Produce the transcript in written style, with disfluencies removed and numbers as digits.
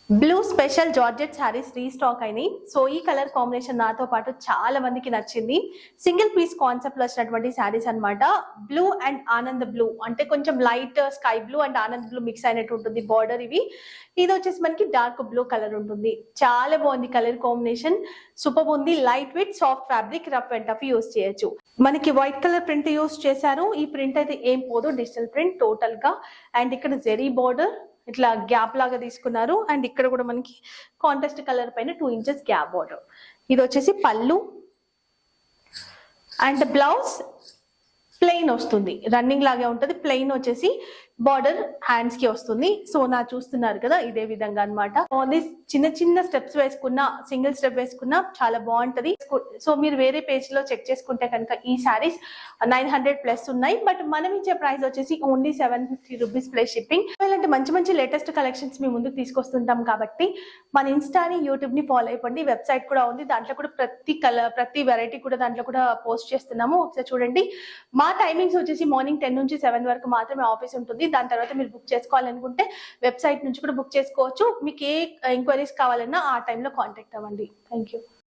Blue special georgette saris restock అయినాయి. So ఈ colour combination నాతో పాటు చాలా మందికి నచ్చింది. సింగిల్ పీస్ కాన్సెప్ట్ లో వచ్చినటువంటి శారీస్ అన్నమాట. బ్లూ అండ్ ఆనంద్ బ్లూ అంటే కొంచెం light sky blue and Anand blue mix అయినట్టు ఉంటుంది బార్డర్. ఇది వచ్చేసి మనకి డార్క్ బ్లూ కలర్ ఉంటుంది. చాలా బాగుంది కలర్ కాంబినేషన్, సూపర్ ఉంది. Light weight soft fabric, rough and tough use చేయొచ్చు. మనకి వైట్ కలర్ ప్రింట్ యూస్ చేశారు. ఈ ప్రింట్ అయితే ఏం పోదు, డిజిటల్ ప్రింట్ టోటల్ గా. అండ్ ఇక్కడ జెరీ బార్డర్ ఇట్లా గ్యాప్ లాగా తీసుకున్నారు. అండ్ ఇక్కడ కూడా మనకి కాంట్రాస్ట్ కలర్ పైన 2 ఇంచెస్ గ్యాప్ బార్డర్. ఇది వచ్చేసి పళ్ళు అండ్ బ్లౌజ్ ప్లెయిన్ వస్తుంది, రన్నింగ్ లాగే ఉంటుంది. ప్లెయిన్ వచ్చేసి బార్డర్ హ్యాండ్స్ కి వస్తుంది. సో నా చూస్తున్నారు కదా, ఇదే విధంగా అనమాట. చిన్న చిన్న స్టెప్స్ వేసుకున్నా, సింగిల్ స్టెప్ వేసుకున్నా చాలా బాగుంటది. సో మీరు వేరే పేజ్ లో చెక్ చేసుకుంటే కనుక ఈ శారీస్ 900 ప్లస్ ఉన్నాయి. బట్ మనం ఇచ్చే ప్రైస్ వచ్చేసి ఓన్లీ 750 రూపీస్ ప్లస్ షిప్పింగ్. ఇలాంటి మంచి మంచి లేటెస్ట్ కలెక్షన్స్ మీ ముందుకు తీసుకొస్తుంటాం కాబట్టి మన ఇన్స్టాని, యూట్యూబ్ ని ఫాలో అయిపోండి. వెబ్సైట్ కూడా ఉంది, దాంట్లో కూడా ప్రతి వెరైటీ కూడా దాంట్లో కూడా పోస్ట్ చేస్తున్నాము. ఒకసారి చూడండి. మా టైమింగ్స్ వచ్చేసి మార్నింగ్ 10 నుంచి 7 వరకు మాత్రమే ఆఫీస్ ఉంటుంది. దాని తర్వాత మీరు బుక్ చేసుకోవాలనుకుంటే వెబ్సైట్ నుంచి కూడా బుక్ చేసుకోవచ్చు. మీకు ఏ ఎంక్వైరీస్ కావాలన్నా ఆ టైంలో కాంటాక్ట్ అవ్వండి. Thank you.